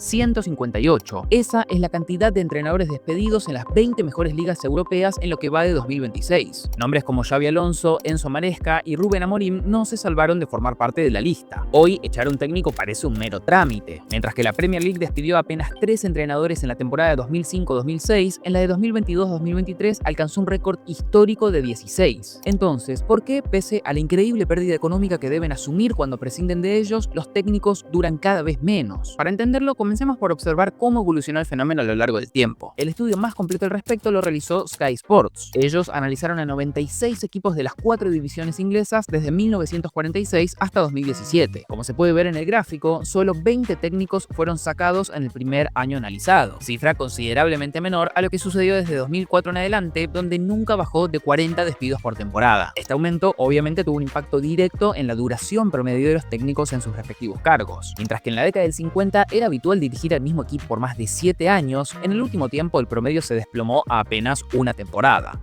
158. Esa es la cantidad de entrenadores despedidos en las 20 mejores ligas europeas en lo que va de 2026. Nombres como Xabi Alonso, Enzo Maresca y Rubén Amorim no se salvaron de formar parte de la lista. Hoy, echar a un técnico parece un mero trámite. Mientras que la Premier League despidió apenas 3 entrenadores en la temporada de 2005-2006, en la de 2022-2023 alcanzó un récord histórico de 16. Entonces, ¿por qué, pese a la increíble pérdida económica que deben asumir cuando prescinden de ellos, los técnicos duran cada vez menos? Para entenderlo, comencemos por observar cómo evolucionó el fenómeno a lo largo del tiempo. El estudio más completo al respecto lo realizó Sky Sports. Ellos analizaron a 96 equipos de las 4 divisiones inglesas desde 1946 hasta 2017. Como se puede ver en el gráfico, solo 20 técnicos fueron sacados en el primer año analizado, cifra considerablemente menor a lo que sucedió desde 2004 en adelante, donde nunca bajó de 40 despidos por temporada. Este aumento obviamente tuvo un impacto directo en la duración promedio de los técnicos en sus respectivos cargos. Mientras que en la década del 50 era habitual dirigir al mismo equipo por más de 7 años, en el último tiempo el promedio se desplomó a apenas una temporada.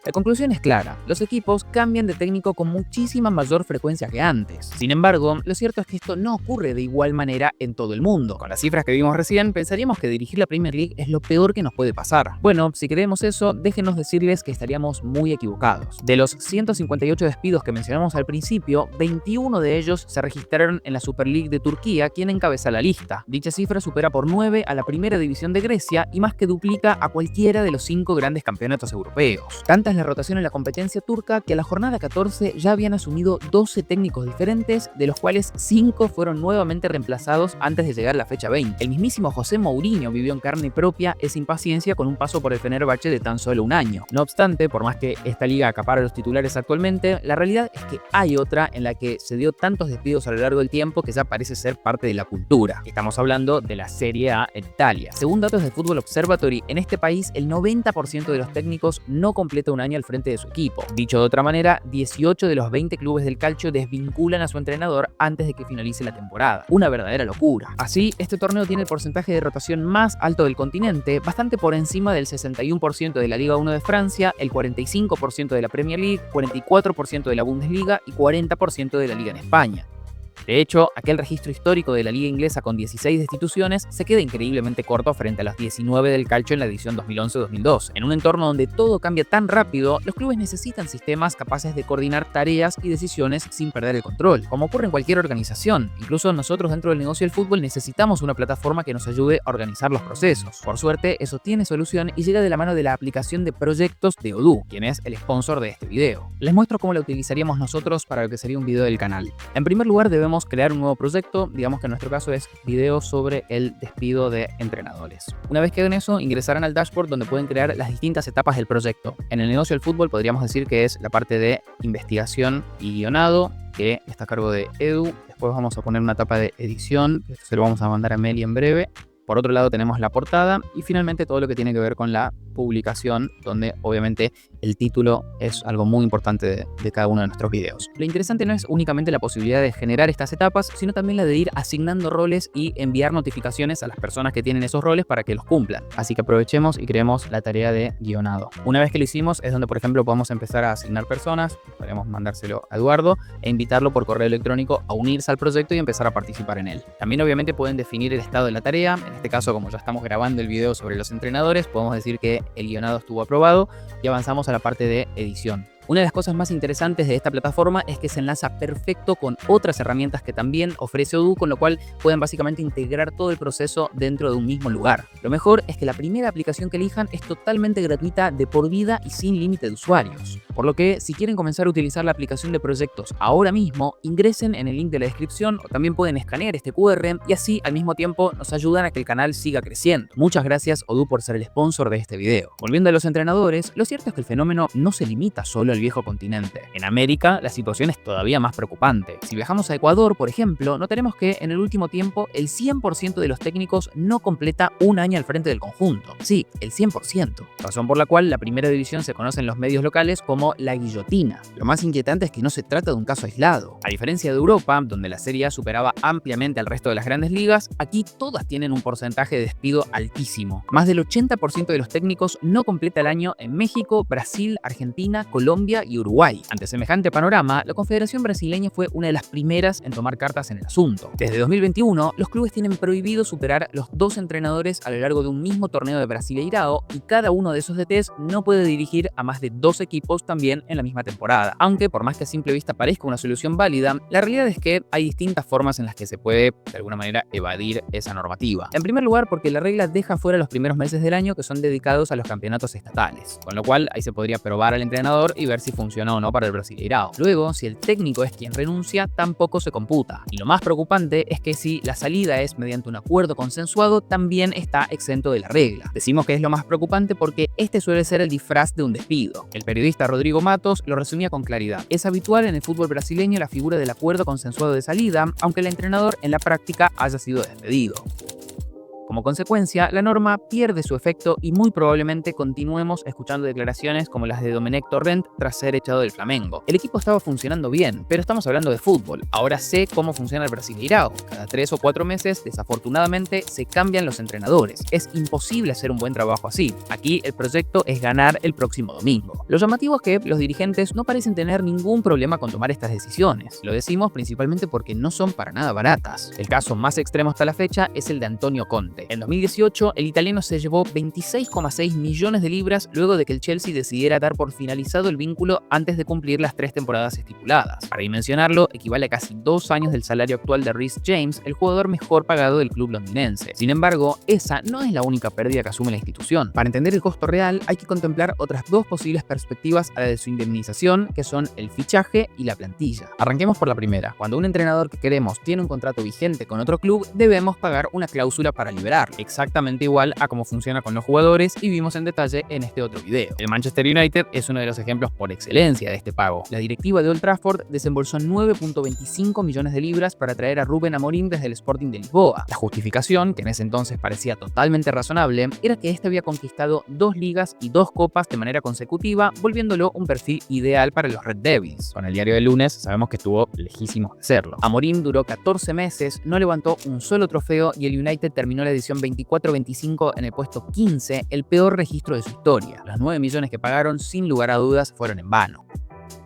La conclusión es clara, los equipos cambian de técnico con muchísima mayor frecuencia que antes. Sin embargo, lo cierto es que esto no ocurre de igual manera en todo el mundo. Con las cifras que vimos recién, pensaríamos que dirigir la Premier League es lo peor que nos puede pasar. Bueno, si creemos eso, déjenos decirles que estaríamos muy equivocados. De los 158 despidos que mencionamos al principio, 21 de ellos se registraron en la Super League de Turquía, quien encabeza la lista. Dicha cifra supera por 9 a la primera división de Grecia y más que duplica a cualquiera de los 5 grandes campeonatos europeos. Tanta es la rotación en la competencia turca que a la jornada 14 ya habían asumido 12 técnicos diferentes, de los cuales 5 fueron nuevamente reemplazados antes de llegar a la fecha 20. El mismísimo José Mourinho vivió en carne propia esa impaciencia con un paso por el Fenerbahce de tan solo un año. No obstante, por más que esta liga acapara a los titulares actualmente, la realidad es que hay otra en la que se dio tantos despidos a lo largo del tiempo que ya parece ser parte de la cultura. Estamos hablando de la Serie A en Italia. Según datos de Football Observatory, en este país el 90% de los técnicos no completa un año al frente de su equipo. Dicho de otra manera, 18 de los 20 clubes del calcio desvinculan a su entrenador antes de que finalice la temporada. Una verdadera locura. Así, este torneo tiene el porcentaje de rotación más alto del continente, bastante por encima del 61% de la Liga 1 de Francia, el 45% de la Premier League, 44% de la Bundesliga y 40% de la Liga en España. De hecho, aquel registro histórico de la liga inglesa con 16 destituciones se queda increíblemente corto frente a los 19 del calcio en la edición 2011-2012. En un entorno donde todo cambia tan rápido, los clubes necesitan sistemas capaces de coordinar tareas y decisiones sin perder el control. Como ocurre en cualquier organización, incluso nosotros dentro del negocio del fútbol necesitamos una plataforma que nos ayude a organizar los procesos. Por suerte, eso tiene solución y llega de la mano de la aplicación de proyectos de Odoo, quien es el sponsor de este video. Les muestro cómo la utilizaríamos nosotros para lo que sería un video del canal. En primer lugar, debemos crear un nuevo proyecto, digamos que en nuestro caso es video sobre el despido de entrenadores. Una vez que hagan eso, ingresarán al dashboard donde pueden crear las distintas etapas del proyecto. En el negocio del fútbol podríamos decir que es la parte de investigación y guionado, que está a cargo de Edu. Después vamos a poner una etapa de edición, que se lo vamos a mandar a Meli en breve. Por otro lado tenemos la portada y finalmente todo lo que tiene que ver con la publicación, donde obviamente el título es algo muy importante de cada uno de nuestros videos. Lo interesante no es únicamente la posibilidad de generar estas etapas, sino también la de ir asignando roles y enviar notificaciones a las personas que tienen esos roles para que los cumplan. Así que aprovechemos y creemos la tarea de guionado. Una vez que lo hicimos es donde, por ejemplo, podemos empezar a asignar personas. Podemos mandárselo a Eduardo e invitarlo por correo electrónico a unirse al proyecto y empezar a participar en él. También obviamente pueden definir el estado de la tarea. En este caso, como ya estamos grabando el video sobre los entrenadores, podemos decir que el guionado estuvo aprobado y avanzamos a la parte de edición. Una de las cosas más interesantes de esta plataforma es que se enlaza perfecto con otras herramientas que también ofrece Odoo, con lo cual pueden básicamente integrar todo el proceso dentro de un mismo lugar. Lo mejor es que la primera aplicación que elijan es totalmente gratuita de por vida y sin límite de usuarios. Por lo que, si quieren comenzar a utilizar la aplicación de proyectos ahora mismo, ingresen en el link de la descripción o también pueden escanear este QR y así al mismo tiempo nos ayudan a que el canal siga creciendo. Muchas gracias Odoo por ser el sponsor de este video. Volviendo a los entrenadores, lo cierto es que el fenómeno no se limita solo al viejo continente. En América, la situación es todavía más preocupante. Si viajamos a Ecuador, por ejemplo, notaremos que en el último tiempo el 100% de los técnicos no completa un año al frente del conjunto. Sí, el 100%. Razón por la cual la primera división se conoce en los medios locales como la guillotina. Lo más inquietante es que no se trata de un caso aislado. A diferencia de Europa, donde la Serie A superaba ampliamente al resto de las grandes ligas, aquí todas tienen un porcentaje de despido altísimo. Más del 80% de los técnicos no completa el año en México, Brasil, Argentina, Colombia Colombia y Uruguay. Ante semejante panorama, la Confederación Brasileña fue una de las primeras en tomar cartas en el asunto. Desde 2021, los clubes tienen prohibido superar los 2 entrenadores a lo largo de un mismo torneo de Brasileirao y cada uno de esos DTs no puede dirigir a más de 2 equipos también en la misma temporada. Aunque, por más que a simple vista parezca una solución válida, la realidad es que hay distintas formas en las que se puede, de alguna manera, evadir esa normativa. En primer lugar, porque la regla deja fuera los primeros meses del año que son dedicados a los campeonatos estatales, con lo cual ahí se podría probar al entrenador y ver si funciona o no para el Brasileirao. Luego, si el técnico es quien renuncia, tampoco se computa. Y lo más preocupante es que si la salida es mediante un acuerdo consensuado, también está exento de la regla. Decimos que es lo más preocupante porque este suele ser el disfraz de un despido. El periodista Rodrigo Matos lo resumía con claridad. Es habitual en el fútbol brasileño la figura del acuerdo consensuado de salida, aunque el entrenador en la práctica haya sido despedido. Como consecuencia, la norma pierde su efecto y muy probablemente continuemos escuchando declaraciones como las de Domenech Torrent tras ser echado del Flamengo. El equipo estaba funcionando bien, pero estamos hablando de fútbol. Ahora sé cómo funciona el Brasileirao. Cada 3 o 4 meses, desafortunadamente, se cambian los entrenadores. Es imposible hacer un buen trabajo así. Aquí el proyecto es ganar el próximo domingo. Lo llamativo es que los dirigentes no parecen tener ningún problema con tomar estas decisiones. Lo decimos principalmente porque no son para nada baratas. El caso más extremo hasta la fecha es el de Antonio Conte. En 2018, el italiano se llevó 26,6 millones de libras luego de que el Chelsea decidiera dar por finalizado el vínculo antes de cumplir las 3 temporadas estipuladas. Para dimensionarlo, equivale a casi 2 años del salario actual de Reece James, el jugador mejor pagado del club londinense. Sin embargo, esa no es la única pérdida que asume la institución. Para entender el costo real, hay que contemplar otras 2 posibles perspectivas a la de su indemnización, que son el fichaje y la plantilla. Arranquemos por la primera. Cuando un entrenador que queremos tiene un contrato vigente con otro club, debemos pagar una cláusula para liberarlo, exactamente igual a cómo funciona con los jugadores y vimos en detalle en este otro video. El Manchester United es uno de los ejemplos por excelencia de este pago. La directiva de Old Trafford desembolsó 9,25 millones de libras para traer a Ruben Amorim desde el Sporting de Lisboa. La justificación, que en ese entonces parecía totalmente razonable, era que este había conquistado 2 ligas y 2 copas de manera consecutiva, volviéndolo un perfil ideal para los Red Devils. Con el diario del lunes sabemos que estuvo lejísimo de serlo. Amorim duró 14 meses, no levantó un solo trofeo y el United terminó la edición 24-25 en el puesto 15, el peor registro de su historia. Los 9 millones que pagaron sin lugar a dudas fueron en vano.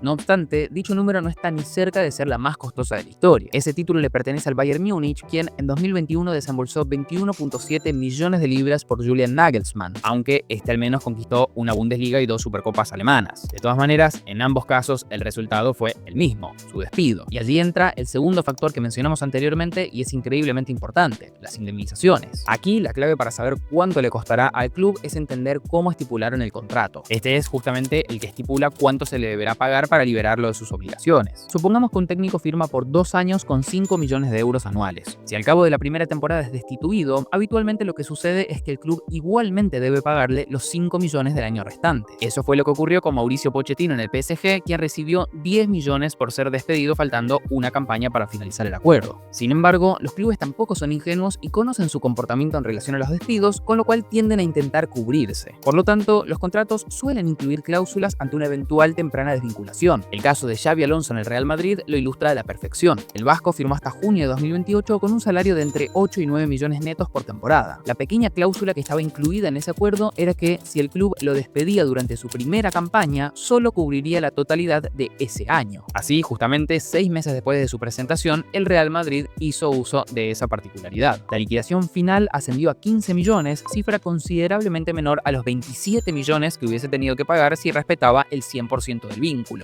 No obstante, dicho número no está ni cerca de ser la más costosa de la historia. Ese título le pertenece al Bayern Múnich, quien en 2021 desembolsó 21,7 millones de libras por Julian Nagelsmann, aunque este al menos conquistó una Bundesliga y 2 Supercopas alemanas. De todas maneras, en ambos casos el resultado fue el mismo, su despido. Y allí entra el segundo factor que mencionamos anteriormente y es increíblemente importante, las indemnizaciones. Aquí la clave para saber cuánto le costará al club es entender cómo estipularon el contrato. Este es justamente el que estipula cuánto se le deberá pagar para liberarlo de sus obligaciones. Supongamos que un técnico firma por 2 años con 5 millones de euros anuales. Si al cabo de la primera temporada es destituido, habitualmente lo que sucede es que el club igualmente debe pagarle los 5 millones del año restante. Eso fue lo que ocurrió con Mauricio Pochettino en el PSG, quien recibió 10 millones por ser despedido faltando una campaña para finalizar el acuerdo. Sin embargo, los clubes tampoco son ingenuos y conocen su comportamiento en relación a los despidos, con lo cual tienden a intentar cubrirse. Por lo tanto, los contratos suelen incluir cláusulas ante una eventual temprana desvinculación. El caso de Xabi Alonso en el Real Madrid lo ilustra a la perfección. El vasco firmó hasta junio de 2028 con un salario de entre 8 y 9 millones netos por temporada. La pequeña cláusula que estaba incluida en ese acuerdo era que si el club lo despedía durante su primera campaña, solo cubriría la totalidad de ese año. Así, justamente 6 meses después de su presentación, el Real Madrid hizo uso de esa particularidad. La liquidación final ascendió a 15 millones, cifra considerablemente menor a los 27 millones que hubiese tenido que pagar si respetaba el 100% del vínculo.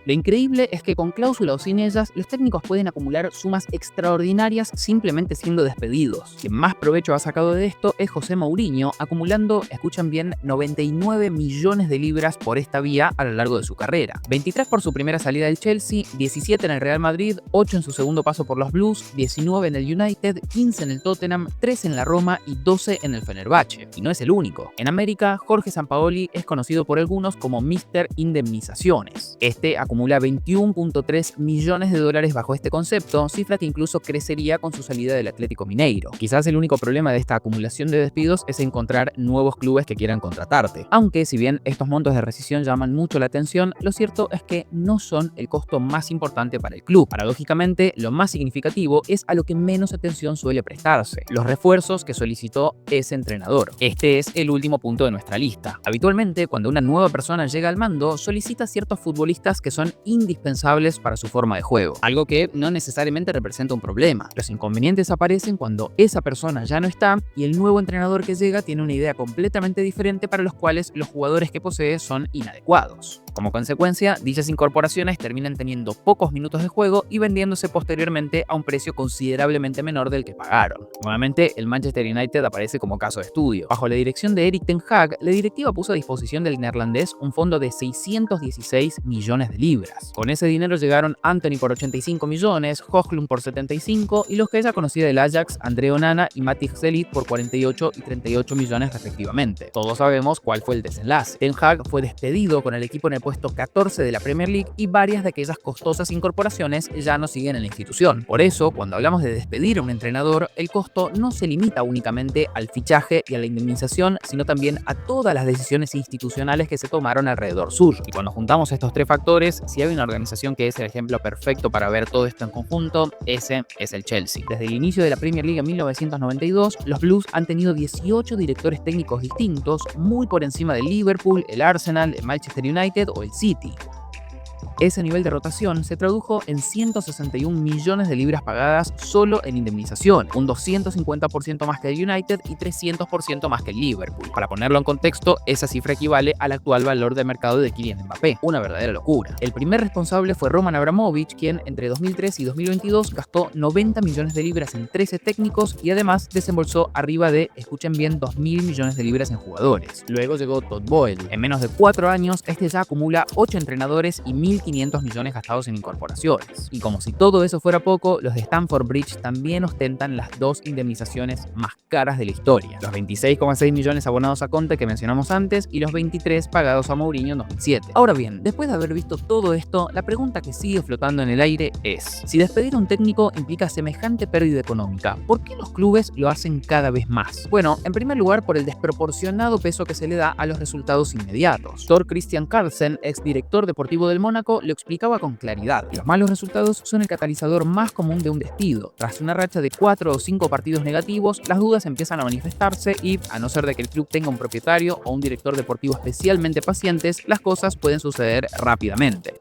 Lo increíble es que con cláusula o sin ellas, los técnicos pueden acumular sumas extraordinarias simplemente siendo despedidos. Quien más provecho ha sacado de esto es José Mourinho, acumulando, escuchan bien, 99 millones de libras por esta vía a lo largo de su carrera. 23 por su primera salida del Chelsea, 17 en el Real Madrid, 8 en su segundo paso por los Blues, 19 en el United, 15 en el Tottenham, 3 en la Roma y 12 en el Fenerbahce. Y no es el único. En América, Jorge Sampaoli es conocido por algunos como Mr. Indemnizaciones. Este acumula acumula 21.3 millones de dólares bajo este concepto, cifra que incluso crecería con su salida del Atlético Mineiro. Quizás el único problema de esta acumulación de despidos es encontrar nuevos clubes que quieran contratarte. Aunque si bien estos montos de rescisión llaman mucho la atención, lo cierto es que no son el costo más importante para el club. Paradójicamente, lo más significativo es a lo que menos atención suele prestarse: los refuerzos que solicitó ese entrenador. Este es el último punto de nuestra lista. Habitualmente, cuando una nueva persona llega al mando, solicita ciertos futbolistas que son indispensables para su forma de juego, algo que no necesariamente representa un problema. Los inconvenientes aparecen cuando esa persona ya no está y el nuevo entrenador que llega tiene una idea completamente diferente para los cuales los jugadores que posee son inadecuados. Como consecuencia, dichas incorporaciones terminan teniendo pocos minutos de juego y vendiéndose posteriormente a un precio considerablemente menor del que pagaron. Nuevamente, el Manchester United aparece como caso de estudio. Bajo la dirección de Erik ten Hag, la directiva puso a disposición del neerlandés un fondo de 616 millones de libras. Con ese dinero llegaron Antony por 85 millones, Højlund por 75 y los que ya conocía del Ajax, Andre Onana y Matthijs de Ligt por 48 y 38 millones respectivamente. Todos sabemos cuál fue el desenlace. Ten Hag fue despedido con el equipo en el puesto 14 de la Premier League y varias de aquellas costosas incorporaciones ya no siguen en la institución. Por eso, cuando hablamos de despedir a un entrenador, el costo no se limita únicamente al fichaje y a la indemnización, sino también a todas las decisiones institucionales que se tomaron alrededor suyo. Y cuando juntamos estos tres factores, si hay una organización que es el ejemplo perfecto para ver todo esto en conjunto, ese es el Chelsea. Desde el inicio de la Premier League en 1992, los Blues han tenido 18 directores técnicos distintos, muy por encima del Liverpool, el Arsenal, el Manchester United o el City. Ese nivel de rotación se tradujo en 161 millones de libras pagadas solo en indemnización, un 250% más que el United y 300% más que el Liverpool. Para ponerlo en contexto, esa cifra equivale al actual valor de mercado de Kylian Mbappé, una verdadera locura. El primer responsable fue Roman Abramovich, quien entre 2003 y 2022 gastó 90 millones de libras en 13 técnicos y además desembolsó arriba de, escuchen bien, 2.000 millones de libras en jugadores. Luego llegó Todd Boehly. En menos de 4 años, este ya acumula 8 entrenadores y 1.500 millones gastados en incorporaciones. Y como si todo eso fuera poco, los de Stamford Bridge también ostentan las 2 indemnizaciones más caras de la historia: los 26,6 millones abonados a Conte que mencionamos antes y los 23 pagados a Mourinho en 2007. Ahora bien, después de haber visto todo esto, la pregunta que sigue flotando en el aire es: si despedir a un técnico implica semejante pérdida económica, ¿por qué los clubes lo hacen cada vez más? Bueno, en primer lugar por el desproporcionado peso que se le da a los resultados inmediatos. Tor Christian Carlsen, exdirector deportivo del Mónaco, lo explicaba con claridad: los malos resultados son el catalizador más común de un despido. Tras una racha de 4 o 5 partidos negativos, las dudas empiezan a manifestarse y, a no ser de que el club tenga un propietario o un director deportivo especialmente pacientes, las cosas pueden suceder rápidamente.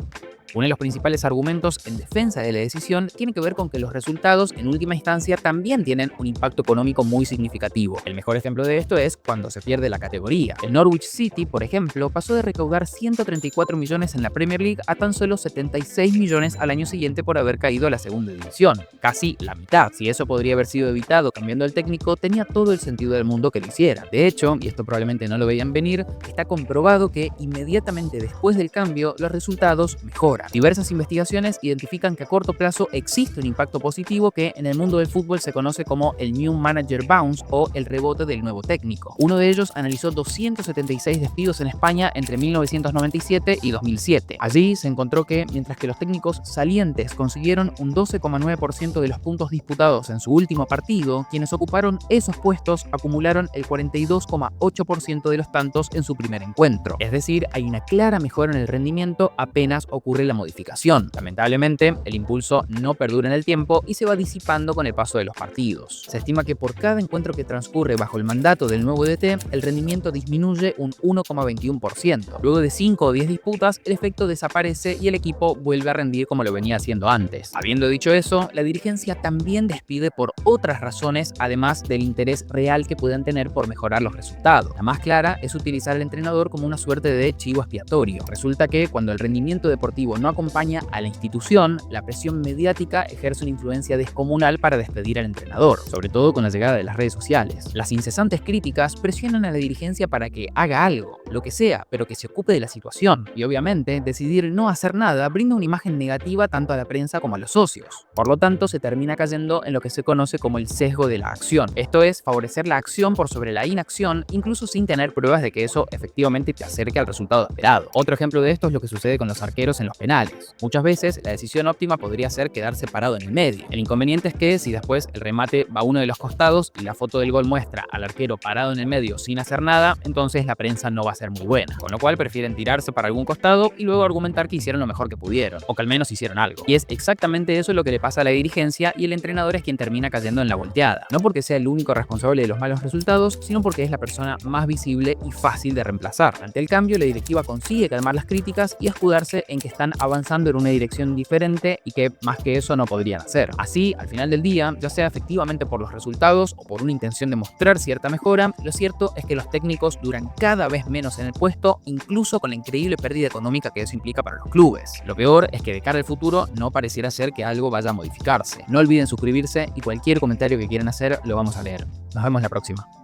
Uno de los principales argumentos en defensa de la decisión tiene que ver con que los resultados en última instancia también tienen un impacto económico muy significativo. El mejor ejemplo de esto es cuando se pierde la categoría. El Norwich City, por ejemplo, pasó de recaudar 134 millones en la Premier League a tan solo 76 millones al año siguiente por haber caído a la segunda división. Casi la mitad. Si eso podría haber sido evitado cambiando el técnico, tenía todo el sentido del mundo que lo hiciera. De hecho, y esto probablemente no lo veían venir, está comprobado que inmediatamente después del cambio los resultados mejoran. Diversas investigaciones identifican que a corto plazo existe un impacto positivo que en el mundo del fútbol se conoce como el New Manager Bounce o el rebote del nuevo técnico. Uno de ellos analizó 276 despidos en España entre 1997 y 2007. Allí se encontró que mientras que los técnicos salientes consiguieron un 12,9% de los puntos disputados en su último partido, quienes ocuparon esos puestos acumularon el 42,8% de los tantos en su primer encuentro. Es decir, hay una clara mejora en el rendimiento apenas ocurre la modificación. Lamentablemente, el impulso no perdura en el tiempo y se va disipando con el paso de los partidos. Se estima que por cada encuentro que transcurre bajo el mandato del nuevo DT, el rendimiento disminuye un 1,21%. Luego de 5 o 10 disputas, el efecto desaparece y el equipo vuelve a rendir como lo venía haciendo antes. Habiendo dicho eso, la dirigencia también despide por otras razones, además del interés real que puedan tener por mejorar los resultados. La más clara es utilizar al entrenador como una suerte de chivo expiatorio. Resulta que cuando el rendimiento deportivo no acompaña a la institución, la presión mediática ejerce una influencia descomunal para despedir al entrenador, sobre todo con la llegada de las redes sociales. Las incesantes críticas presionan a la dirigencia para que haga algo, lo que sea, pero que se ocupe de la situación. Y obviamente, decidir no hacer nada brinda una imagen negativa tanto a la prensa como a los socios. Por lo tanto, se termina cayendo en lo que se conoce como el sesgo de la acción. Esto es, favorecer la acción por sobre la inacción, incluso sin tener pruebas de que eso efectivamente te acerque al resultado esperado. Otro ejemplo de esto es lo que sucede con los arqueros en los penales. penales. Muchas veces la decisión óptima podría ser quedarse parado en el medio. El inconveniente es que si después el remate va a uno de los costados y la foto del gol muestra al arquero parado en el medio sin hacer nada, entonces la prensa no va a ser muy buena. Con lo cual prefieren tirarse para algún costado y luego argumentar que hicieron lo mejor que pudieron, o que al menos hicieron algo. Y es exactamente eso lo que le pasa a la dirigencia, y el entrenador es quien termina cayendo en la volteada. No porque sea el único responsable de los malos resultados, sino porque es la persona más visible y fácil de reemplazar. Ante el cambio, la directiva consigue calmar las críticas y escudarse en que están avanzando en una dirección diferente y que más que eso no podrían hacer. Así, al final del día, ya sea efectivamente por los resultados o por una intención de mostrar cierta mejora, lo cierto es que los técnicos duran cada vez menos en el puesto, incluso con la increíble pérdida económica que eso implica para los clubes. Lo peor es que de cara al futuro no pareciera ser que algo vaya a modificarse. No olviden suscribirse y cualquier comentario que quieran hacer lo vamos a leer. Nos vemos la próxima.